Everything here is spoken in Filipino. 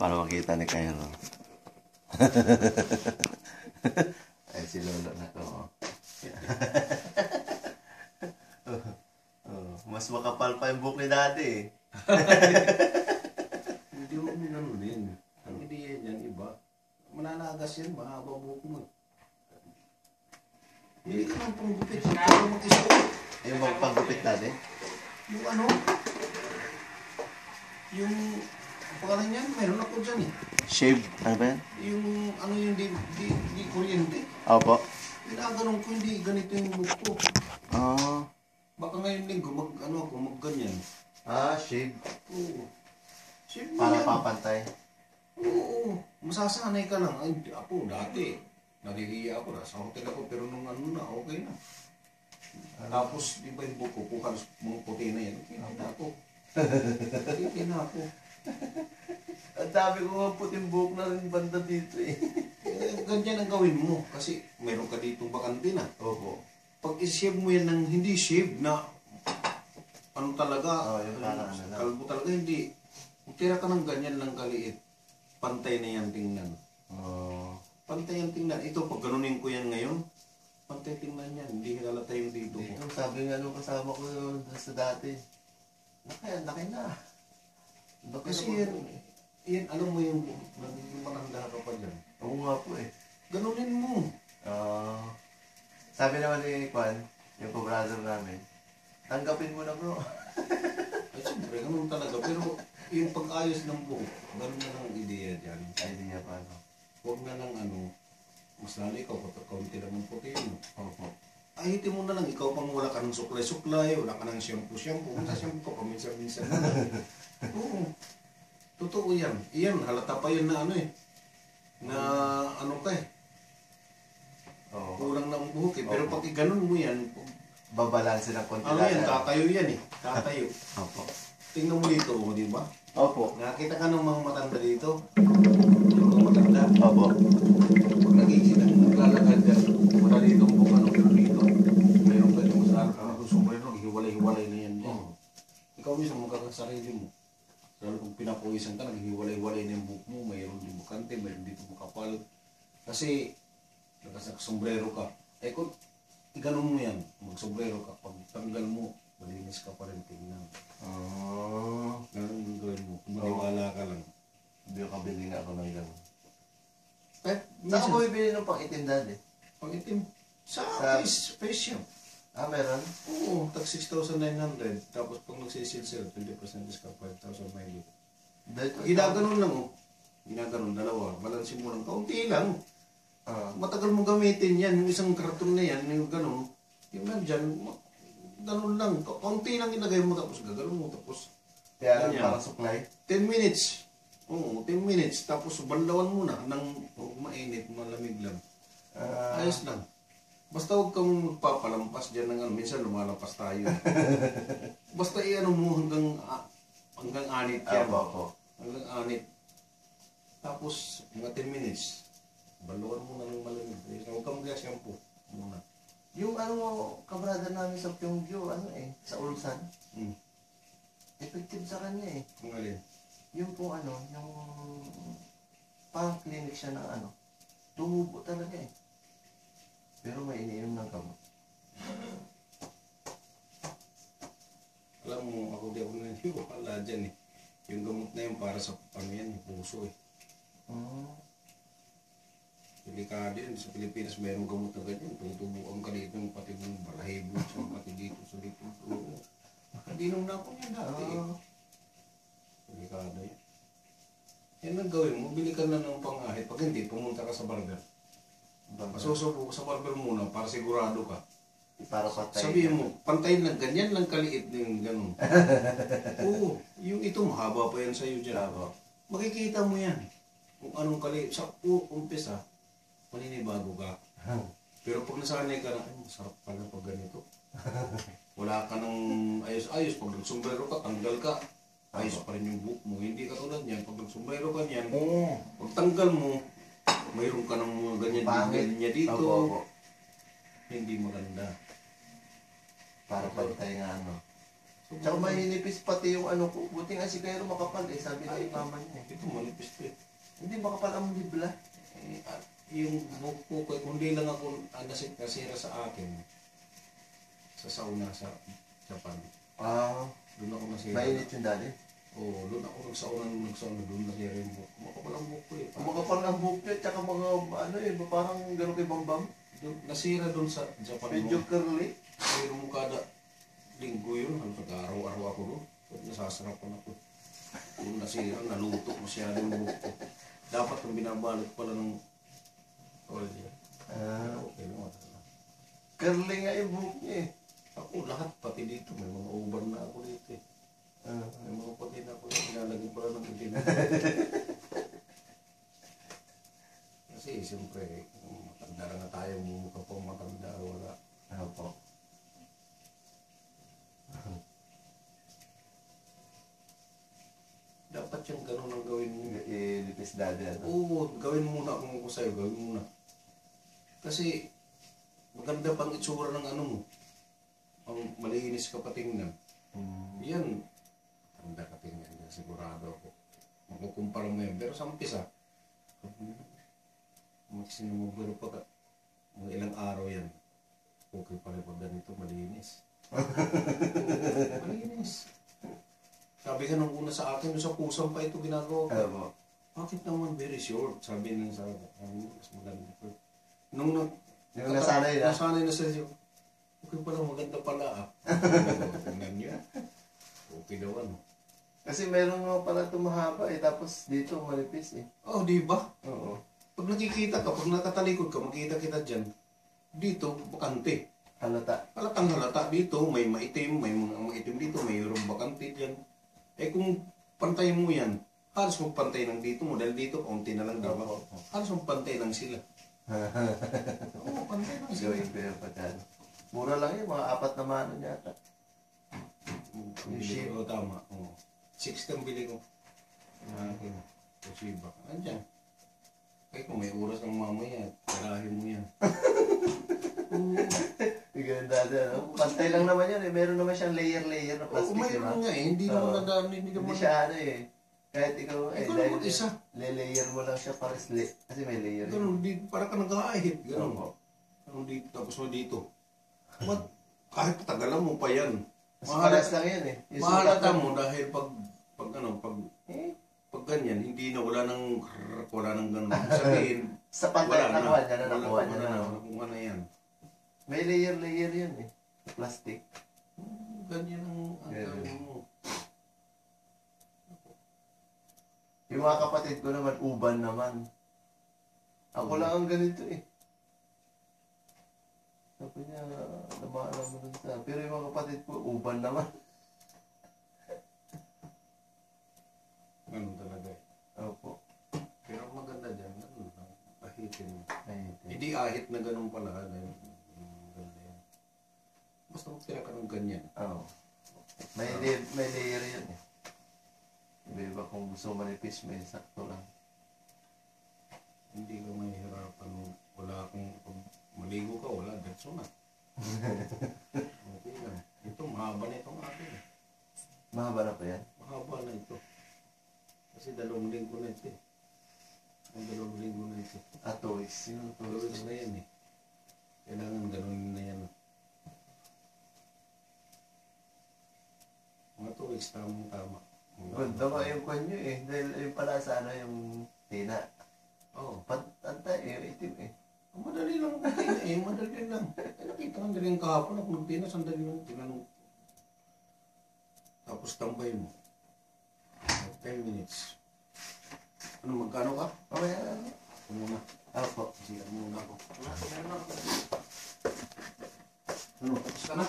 Para makita ni Cairo. Ay, si Lolo na to. Mas makapal pa yung buhok ni Daddy eh. Hindi mo minanunin. Ang ideya niyan, iba. Mananagas yan, mahaba buhok mo. Hindi ka nang panggupit. Yung mga panggupit Daddy? Yung ano? Yung pangalan niyan, meron ako dyan eh. Shave, ano ba yan? Yung ano yung di kuryente. Opo. Ginaganon ko, hindi ganito yung buhok ko. Ah. Baka ngayon linggo, mag ganyan. Ah, shave. Oo. Shave mo Para yan. papantay. Oo. Masasanay ka lang. Ay, ako, dati. Nagihiya ako. Nasa hotel ako, pero nung ano na, okay na. Tapos, di ba yung buko ko, halos mga puti na yan. Okay na ako. Okay na ako. Ang dami ko nga puting buhok na rin banda dito eh. Ganyan ang gawin mo. Kasi meron ka ditong bakante na. Opo. Pag i-shave mo yan ng hindi shave na ano talaga, yung parang ano lang. kalbo talaga, hindi. Kung tira ka ng ganyan lang kaliit, pantay na yan tingnan. Pantay yan tingnan. Ito, pag ganunin ko yan ngayon, pantay tingnan yan. Hindi halata yung dito ko. Dito, sabi nga nung kasama ko yun sa dati. Laki na. Kasi yan, alam mo yung naging matanda ka pa dyan. Oo nga po eh. Ganunin mo. Sabi naman ni Kwan, yung co-brother namin, tanggapin mo na bro. Ay, siyempre, ganun talaga. Pero yung pag-ayos ng buhok, ganun na lang ang ideya dyan. Ay, di niya pa ano. Huwag na lang mas lalo ikaw, kaunti lang ang puti mo. Ahitin mo na lang, ikaw pang wala ka ng suklay-suklay, wala ka ng shampoo-shampoo. Shampoo ka paminsan-minsan na lang. Oo. Totoo yan. Iyan, halata pa yan na ano eh. Na ano ka eh. Kulang na ang buhok eh. Pero pag iganon mo yan, babalansin ng konti ano yan, tatayo yan eh. Tatayo. Opo. Tingnan mo dito, di ba? Opo. Nakita ka ng mga matanda dito? Yung mga matanda? Opo. Pag nag-iisip ang naglalakad dyan, wala dito ang buka ng pero dito. Mayroon ka yung masarap ka ng sombrero, hiwalay-hiwalay na yan dyan. Ikaw mismo magkakasarili mo. Lalo kung pinapuwisan ka, naghiwalay-hiwalay na yung buhok mo, mayroon din bukante, mayroon dito makapal. Kasi, nagkasombrero ka. Eh kung iganon mo yan, magsombrero ka, pag tanggal mo, malinis ka pa rin tingnan. Ganun yung gawin mo. Kung maniwala ka lang. Hindi ko kabili nga ako ng gano'n. Kahit Saan ko bibili ng pang-itim Daddy? pang-itim. Sa face shop. Meron? Oo, tag 6,900. Tapos pag nagsisilsel, 20% discount, 5,900. Ginaganon lang oh. Ginaganon, dalawa. Balansin mo lang. Kaunti lang. Matagal mo gamitin yan. Yung isang karton na yan, yung gano'n. Yung nandyan, gano'n lang. Kaunti lang ilagay mo, tapos gaganon mo. Tapos, kaya lang parang supply? 10 minutes. Oo, 10 minutes. Tapos banlawan mo na ng mainit, malamig lang. Ayos lang. Basta huwag kang magpapalampas dyan ng ano. Minsan lumalampas tayo. Basta i-ano mo hanggang anit yan. Hanggang anit. Tapos, mga 10 minutes. Banlawan mo na ng malamig. Huwag kang mag-shampoo muna. Yung ano, kabrada namin sa Pyeongju, sa Ulsan. Effective sa kanya eh. Kung alin? Yung po yung parang clinic siya ng tumubo talaga eh. Pero may iniinom ng gamot. Alam mo, ako di ako naniniwala dyan eh. Yung gamot na yun para sa yan, puso eh. Delikado yun. Sa Pilipinas mayroong gamot na ganyan. Tutubuan ka dito yung pati ng balahibo, pati dito sa dito. Nakadinom na ako yan dati eh. Delikado yan. Yan ang gawin mo, bili ka na ng pangahit. Pag hindi, pumunta ka sa barber. Masusubo ka sa barber muna para sigurado ka. Para patay. Sabihin mo, pantay lang, ganyan lang kaliit na yung ganun. Oo, yung ito mahaba pa yan sa'yo dyan. Makikita mo yan. Kung anong kaliit. Sa umpisa, maninibago ka. Pero pag nasanay ka na, ay masarap pala pag ganito. Wala ka ng ayos-ayos. Pag nagsombrero ka, tanggal ka. Ayos pa rin yung buhok mo. Hindi ka tulad niyan. Pag nagsombrero ka niyan, pag tanggal mo, mayroon ka ng mga ganyan dito. Hindi maganda. Para pantay nga Tsaka mahinipis pati yung ano ko. Buti nga si Cairo makapal eh. Sabi na yung mama niya eh. Ito manipis to eh. Hindi makapal ang bibla. At yung buko ko, kundi lang ako nasira sa akin. Sa sauna sa Japan. Ah, Doon ako nasira. mainit yung dali. Oo, doon ako nagsauna, doon nasira yung buko. Makapal ang buko eh. Makapal ang buhok niya. Tsaka mga ano eh. Parang gano'n kay Bambam. Nasira doon sa Japan Medyo mo. curly. Pero mo kada linggo yun, araw-araw ako doon. Nasasarapan ako. Kung nasira, naluto masyado yung buko. Dapat kung binabalot pala ng oil. Ah, Okay naman. curly nga yung buhok niya eh. Ako lahat, pati dito, may mga uban na ako dito eh. Ah. May mga pati na ako, nilalagyan pala ng itin. Kasi siyempre, matanda na tayo, mumukha pa matanda, wala. Ano po? Dapat yung ganun ang gawin mo. Ilipis dali ano. Oo, gawin mo muna kung ako sa'yo, gawin mo muna. Kasi, maganda pang itsura ng ano mo. Ang malinis ka patingnan. Yan, tanda ka tingnan yan, sigurado ako. Makukumpara mo yan. Pero sa umpisa, magsinumuguro pa ka. Mga ilang araw yan. Okay pala pag ganito, malinis. Oo, malinis. Sabi ka nung una sa akin, sa pusang pa ito ginagawa ko. Ano po? Bakit naman very short? Sabi nila sa akin, mas maganda po. Nung Yung nasanay na. nasanay na sila, okay pala, maganda pala ah. Tingnan nyo. Okay daw ano. Kasi meron nga pala ito mahaba eh. Tapos dito manipis eh. Oh, di ba? Oo. Pag nakikita ka, pag nakatalikod ka, makita kita dyan. Dito, bakante. Halata. Halatang halata dito, may maitim, may mga maitim dito, may mayroong bakante dyan. Eh kung pantay mo yan, halos magpantay lang dito mo, dahil dito, kaunti na lang, di ba? Halos magpantay lang sila. Oo, pantay lang sila. Gawin ko yung pagkano. Mura lang yun, mga 4 na mano yata. Yung shape. Oo, tama. Oo. 6 ang bili ko. Akin. Toshiba. Andiyan. Kaya kung may oras ng mamaya, kalahin mo yan. Oo. Ganda ano? Pantay lang naman yan eh. Meron naman siyang layer-layer na plastic, di ba? Mayroon nga eh. Hindi naman nadaan. Hindi naman. Hindi siya ano eh. Kahit ikaw eh. Ikaw dahil naman isa. Le-layer mo lang siya pares kasi may layer. Ganun, para ka nag-aahit. Ganun. Opo. Ganun dito, tapos mo dito. Kahit patagalan mo pa yan. Mas pares lang yan eh. Yung Mahalata sukat mo dahil pag ganyan, hindi na wala nang ganun. Sabihin, sa pantay, wala na. nakuha niya na, nakuha niya Wala na. na. Nakuha na yan. May layer-layer yan eh. Sa plastic. Ganyan ang Ganyan. gawin mo. Yung mga kapatid ko naman, uban naman. Ako lang ang ganito eh. Sabi niya, namaan mo dun sa... Pero yung mga kapatid ko, uban naman. Ganun talaga eh. Opo. Pero maganda dyan, ganun lang. Ahitin mo. Ay, Hindi ahit na ganun pala. Dahil, maganda yan. Basta magtira ka ng ganyan. Oo. May layer yun eh. Iba kung gusto manipis, may sakto lang. Hindi ka mahihirapan. Wala kang, pag maligo ka, wala. Detso na. Okay lang. Ito, mahaba na itong akin eh. Mahaba na pa yan? Mahaba na ito. Kasi 2 linggo na ito eh. Ang 2 linggo na ito. 2 weeks. Sino 2 2 weeks na yan eh. Kailangan ganun na yan. Mga 2 weeks, tamang-tama. Ganda nga yung kanyo eh. Dahil yung pala sa ano yung tina. Oo. Pantay eh, itim eh. Madali lang ang tina eh. Madali lang. Nakita ko dali yung kahapon. Ako nagtina, sandali lang. Tinanong. Tapos tambay mo. 10 minutes. Ano, magkano ka? Okay, ano? Ito muna. Opo. Sige, muna ako. Ano, tapos ka na?